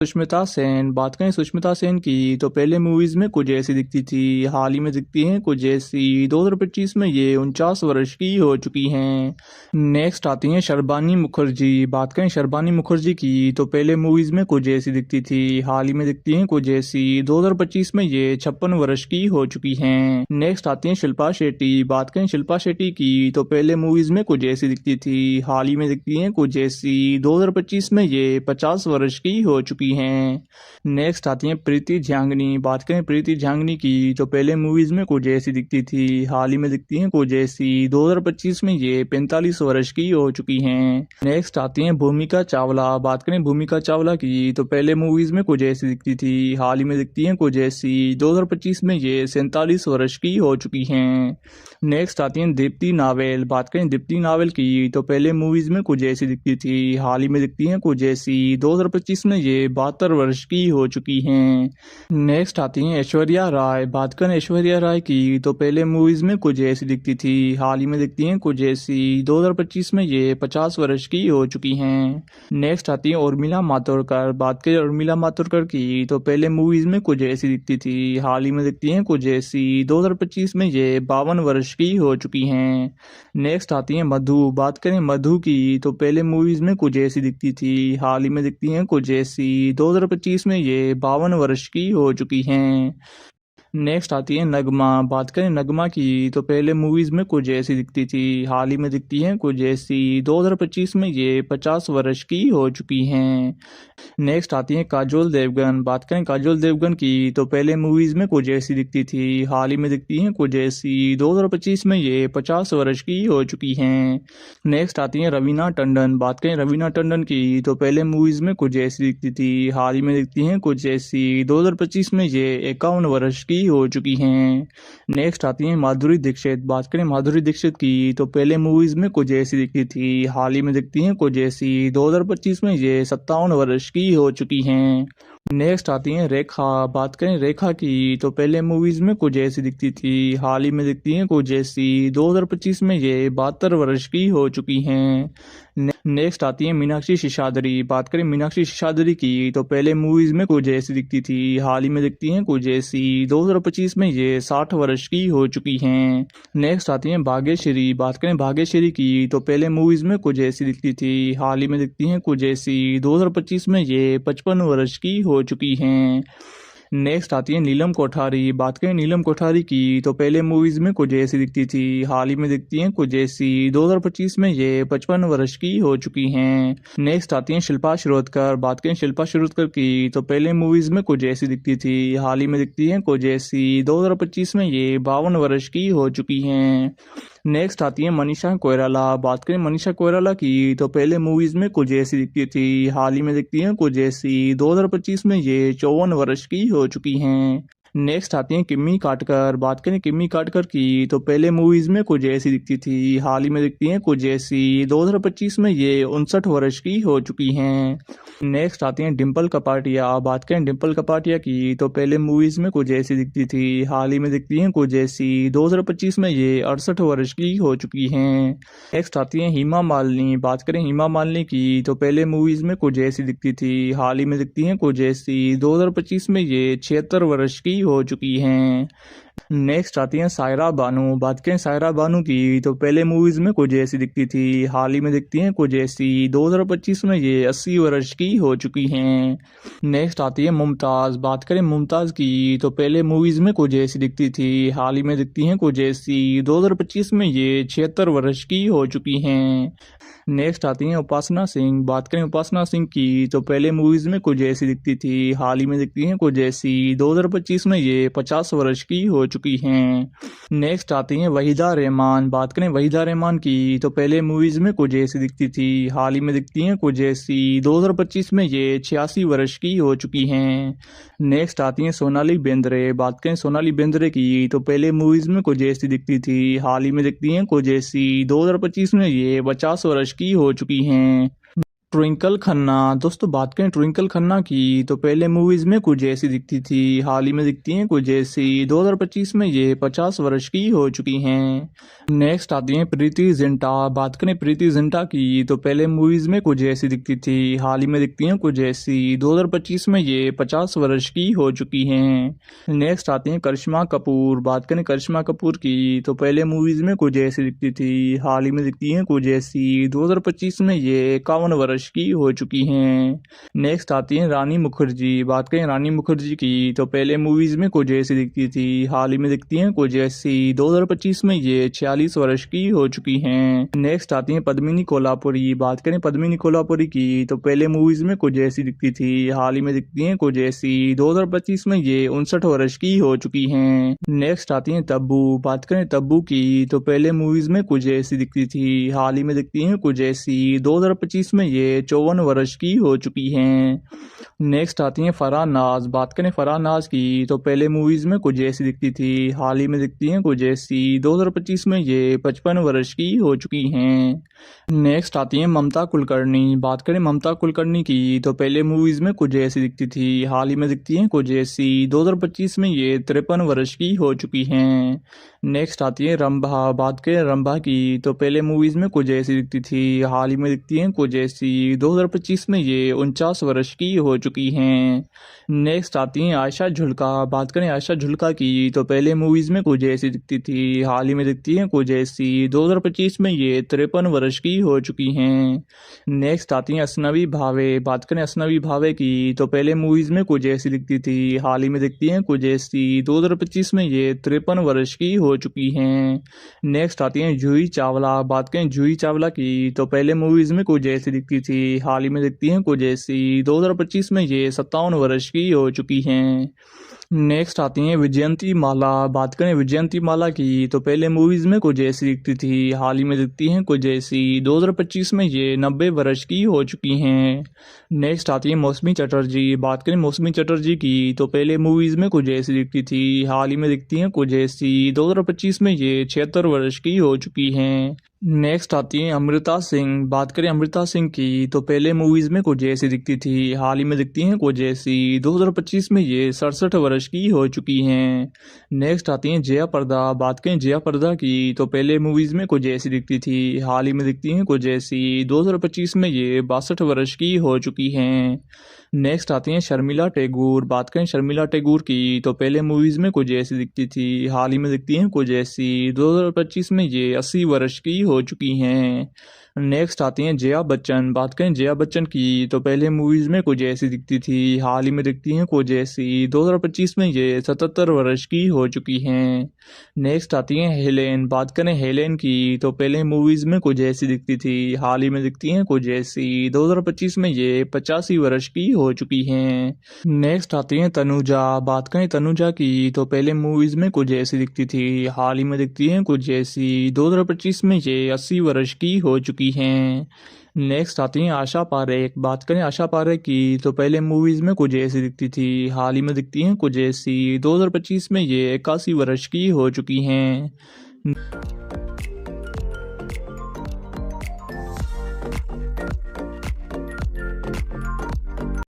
सुष्मिता सेन। बात करें सुष्मिता सेन की तो पहले मूवीज में कुछ ऐसी दिखती थी, हाल ही में दिखती हैं कुछ ऐसी। 2025 में ये 49 वर्ष की हो चुकी हैं। नेक्स्ट आती हैं शर्बानी मुखर्जी। बात करें शर्बानी मुखर्जी की तो पहले मूवीज में कुछ ऐसी दिखती थी, हाल ही में दिखती हैं कुछ ऐसी। 2025 में ये 56 वर्ष की हो चुकी हैं। नेक्स्ट आती हैं शिल्पा शेट्टी। बात करें शिल्पा शेट्टी की तो पहले मूवीज में कुछ ऐसी दिखती थी, हाल ही में दिखती हैं कुछ ऐसी। 2025 में ये 50 वर्ष की हो चुकी हैं। नेक्स्ट आती हैं प्रीति झिंगनी। बात करें प्रीति झिंगनी की तो पहले मूवीज में कुछ ऐसी दिखती थी, हाल ही में दिखती हैं कुछ ऐसी। 2025 में ये 45 वर्ष की हो चुकी हैं। नेक्स्ट आती हैं भूमिका चावला। बात करें भूमिका चावला की तो पहले मूवीज में कुछ ऐसी दिखती थी, हाल ही में दिखती हैं कुछ ऐसी। 2025 में ये 47 वर्ष की हो चुकी हैं। नेक्स्ट आती हैं दीप्ति नावेल। बात करें दीप्ति नावेल की तो पहले मूवीज में कुछ ऐसी दिखती थी, हाल ही में दिखती हैं कुछ ऐसी। 2025 में ये 72 वर्ष की हो चुकी हैं। नेक्स्ट आती हैं ऐश्वर्या राय। बात करें ऐश्वर्या राय की तो पहले मूवीज में कुछ ऐसी दिखती थी, हाल ही में दिखती हैं कुछ ऐसी। 2025 में ये 50 वर्ष की हो चुकी हैं। नेक्स्ट आती है उर्मिला मातोंडकर। बात करें उर्मिला मातोंडकर की तो पहले मूवीज में कुछ ऐसी दिखती थी, हाल ही में दिखती हैं कुछ ऐसी। 2025 में ये 52 वर्ष की हो चुकी हैं। नेक्स्ट आती है मधु। बात करें मधु की तो पहले मूवीज में कुछ ऐसी दिखती थी, हाल ही में दिखती हैं कुछ ऐसी। 2025 में ये 52 वर्ष की हो चुकी हैं। नेक्स्ट आती है नगमा। बात करें नगमा की तो पहले मूवीज में कुछ ऐसी दिखती थी, हाल ही में दिखती हैं कुछ ऐसी। 2025 में ये 50 वर्ष की हो चुकी हैं। नेक्स्ट आती है काजोल देवगन। बात करें काजोल देवगन की तो पहले मूवीज में कुछ ऐसी दिखती थी, हाल ही में दिखती हैं कुछ ऐसी। 2025 में ये 50 वर्ष की हो चुकी हैं। नेक्स्ट आती है रवीना टंडन। बात करें रवीना टंडन की तो पहले मूवीज में कुछ ऐसी दिखती थी, हाल ही में दिखती हैं कुछ ऐसी। 2025 में ये 51 वर्ष की हो चुकी हैं। नेक्स्ट आती हैं माधुरी दीक्षित। बात करें माधुरी दीक्षित की तो पहले मूवीज में कुछ ऐसी दिखती थी, हाल ही में दिखती हैं कुछ ऐसी। 2025 में ये 57 वर्ष की हो चुकी हैं। नेक्स्ट आती हैं रेखा। बात करें रेखा की तो पहले मूवीज में कुछ ऐसी दिखती थी, हाल ही में दिखती हैं कुछ ऐसी। 2025 में ये 72 वर्ष की हो चुकी हैं। नेक्स्ट आती है मीनाक्षी सिसादरी। बात करें मीनाक्षी सिसादरी की तो पहले मूवीज में कुछ ऐसी दिखती थी, हाल ही में दिखती हैं कुछ ऐसी। 2025 में ये 60 वर्ष की हो चुकी हैं। नेक्स्ट आती हैं भाग्यश्री। बात करें भाग्यश्री की तो पहले मूवीज में कुछ ऐसी दिखती थी, हाल ही में दिखती हैं कुछ ऐसी। 2025 में ये 55 वर्ष की हो चुकी हैं। नेक्स्ट आती है नीलम कोठारी। बात करें नीलम कोठारी की तो पहले मूवीज में कुछ ऐसी दिखती थी, हाल ही में दिखती हैं कुछ ऐसी। 2025 में ये 55 वर्ष की हो चुकी हैं। नेक्स्ट आती हैं शिल्पा शिरोडकर। बात करें शिल्पा शिरोडकर की तो पहले मूवीज में कुछ ऐसी दिखती थी, हाल ही में दिखती हैं कुछ ऐसी। 2025 में ये 52 वर्ष की हो चुकी हैं। नेक्स्ट आती है मनीषा कोइराला। बात करें मनीषा कोइराला की तो पहले मूवीज में कुछ ऐसी दिखती थी, हाल ही में दिखती हैं कुछ ऐसी। 2025 में ये 54 वर्ष की हो चुकी हैं। नेक्स्ट आती हैं किम्मी काटकर। बात करें किम्मी काटकर की तो पहले मूवीज में कुछ ऐसी दिखती थी, हाल ही में दिखती हैं कुछ ऐसी। 2025 में ये 59 वर्ष की हो चुकी हैं। नेक्स्ट आती हैं डिम्पल कपाड़िया। बात करें डिम्पल कपाड़िया की तो पहले मूवीज में कुछ ऐसी दिखती थी, हाल ही में दिखती हैं कुछ ऐसी। 2025 में ये 68 वर्ष की हो चुकी हैं। नेक्स्ट आती हैं हेमा मालिनी। बात करें हेमा मालिनी की तो पहले मूवीज में कुछ ऐसी दिखती थी, हाल ही में दिखती हैं कुछ ऐसी। 2025 में ये 76 वर्ष की हो चुकी हैं। नेक्स्ट आती हैं सायरा बानू। बात करें सायरा बानू की तो पहले मूवीज में कुछ ऐसी दिखती थी, हाल ही में दिखती हैं कुछ ऐसी। 2025 में ये 80 वर्ष की हो चुकी हैं। नेक्स्ट आती है मुमताज। बात करें मुमताज की तो पहले मूवीज में कुछ ऐसी दिखती थी, हाल ही में दिखती हैं कुछ ऐसी। 2025 में ये 76 वर्ष की हो चुकी हैं। नेक्स्ट आती हैं उपासना सिंह। बात करें उपासना सिंह की तो पहले मूवीज में कुछ ऐसी दिखती थी, हाल ही में दिखती हैं कुछ ऐसी। 2025 में ये 50 वर्ष की हो चुकी हैं। नेक्स्ट आती हैं वहीदा रहमान। बात करें वहीदा रहमान की तो पहले मूवीज में कुछ ऐसी दिखती थी, हाल ही में दिखती हैं कुछ ऐसी। 2025 में ये 86 वर्ष की हो चुकी हैं। नेक्स्ट आती हैं सोनाली बेंद्रे। बात करें सोनाली बेंद्रे की तो पहले मूवीज में कुछ ऐसी दिखती थी, हाल ही में दिखती हैं कुछ ऐसी। 2025 में ये 50 वर्ष की हो चुकी हैं। ट्विंकल खन्ना। दोस्तों बात करें ट्विंकल खन्ना की तो पहले मूवीज में कुछ ऐसी दिखती थी, हाल ही में दिखती हैं कुछ ऐसी। 2025 में ये 50 वर्ष की हो चुकी हैं। नेक्स्ट आती हैं प्रीति जिंटा। बात करें प्रीति जिंटा की तो पहले मूवीज में कुछ ऐसी दिखती थी, हाल ही में दिखती हैं कुछ ऐसी। 2025 में ये 50 वर्ष की हो चुकी हैं। नेक्स्ट आती हैं करिश्मा कपूर। बात करें करिश्मा कपूर की तो पहले मूवीज में कुछ ऐसी दिखती थी, हाल ही में दिखती हैं कुछ ऐसी। 2025 में ये 51 वर्ष की हो चुकी हैं। नेक्स्ट आती हैं रानी मुखर्जी। बात करें रानी मुखर्जी की तो पहले मूवीज में कुछ ऐसी दिखती थी, हाल ही में दिखती हैं कुछ ऐसी। 2025 में ये 46 वर्ष की हो चुकी हैं। नेक्स्ट आती हैं पद्मिनी कोल्हापुरी। बात करें पद्मिनी कोल्हापुरी की तो पहले मूवीज में कुछ ऐसी दिखती थी, हाल ही में दिखती हैं कुछ ऐसी। 2025 में ये 59 वर्ष की हो चुकी हैं। नेक्स्ट आती हैं तब्बू। बात करें तब्बू की तो पहले मूवीज में कुछ ऐसी दिखती थी, हाल ही में दिखती हैं कुछ ऐसी। 2025 में ये 54 वर्ष की हो चुकी हैं। नेक्स्ट आती हैं फराह नाज। बात करें फराह नाज की तो पहले मूवीज में कुछ ऐसी दिखती थी, हाल ही में दिखती हैं कुछ ऐसी। 2025 में ये 55 वर्ष की हो चुकी हैं। नेक्स्ट आती हैं ममता कुलकर्णी। बात करें ममता कुलकर्णी की तो पहले मूवीज में कुछ ऐसी दिखती थी, हाल ही में दिखती हैं कुछ ऐसी। 2025 में ये 53 वर्ष की हो चुकी हैं। नेक्स्ट आती है रंभा। बात करें रंभा की तो पहले मूवीज में कुछ ऐसी दिखती थी, हाल ही में दिखती हैं कुछ ऐसी। 2025 में ये 49 वर्ष की हो चुकी हैं। नेक्स्ट आती हैं आयशा झुल्का। बात करें आयशा झुल्का की तो पहले मूवीज में कुछ ऐसी दिखती थी, हाल ही में दिखती हैं कुछ ऐसी। 2025 में ये 53 वर्ष की हो चुकी हैं। नेक्स्ट आती हैं असनवी भावे। बात करें असनवी भावे की तो पहले मूवीज में कुछ ऐसी दिखती थी, हाल ही में दिखती हैं कुछ ऐसी। 2025 में ये 53 वर्ष की हो चुकी हैं। नेक्स्ट आती हैं जूही चावला। बात करें जूही चावला की तो पहले मूवीज में कुछ ऐसी दिखती थी, हाल ही में दिखती हैं कुछ ऐसी। 2025 में ये 57 वर्ष की हो चुकी हैं। नेक्स्ट आती हैं विजयंती माला। बात करें विजयंती माला की तो पहले मूवीज में कुछ ऐसी दिखती थी, हाल ही में दिखती हैं कुछ ऐसी। 2025 में ये 90 वर्ष की हो चुकी हैं। नेक्स्ट आती है मौसमी चटर्जी। बात करें मौसमी चटर्जी की तो पहले मूवीज में कुछ ऐसी दिखती थी, हाल ही में दिखती हैं कुछ ऐसी। 2025 में ये 76 वर्ष की हो चुकी हैं। नेक्स्ट आती है अमृता सिंह। बात करें अमृता सिंह की तो पहले मूवीज में कुछ ऐसी दिखती थी, हाल ही में दिखती हैं कुछ ऐसी। 2025 में ये 67 वर्ष की हो चुकी हैं। नेक्स्ट आती हैं जया प्रदा। बात करें जया प्रदा की तो पहले मूवीज में कुछ ऐसी दिखती थी, हाल ही में दिखती हैं कुछ ऐसी। 2025 में ये 62 वर्ष की हो चुकी हैं। नेक्स्ट आती हैं शर्मिला टैगोर। बात करें शर्मिला टैगोर की तो पहले मूवीज में कुछ ऐसी दिखती थी, हाल ही में दिखती हैं कुछ ऐसी। 2025 में ये 80 वर्ष की हो चुकी हैं। नेक्स्ट आती हैं जया बच्चन। बात करें जया बच्चन की तो पहले मूवीज में कुछ ऐसी दिखती थी, हाल ही में दिखती हैं कुछ ऐसी। 2025 में ये 77 वर्ष की हो चुकी हैं। नेक्स्ट आती हैं हेलेन। बात करें हेलेन की तो पहले मूवीज में कुछ ऐसी दिखती थी, हाल ही में दिखती हैं कुछ ऐसी। 2025 में ये 85 वर्ष की हो चुकी हैं। नेक्स्ट आती हैं तनुजा। बात करें तनुजा की तो पहले मूवीज में कुछ ऐसी दिखती थी, हाल ही में दिखती हैं कुछ ऐसी। 2025 में ये 80 वर्ष की हो चुकी हैं। नेक्स्ट आती हैं आशा पारेख। बात करें आशा पारेख की तो पहले मूवीज में कुछ ऐसी दिखती थी, हाल ही में दिखती हैं कुछ ऐसी। 2025 में ये 81 वर्ष की हो चुकी हैं।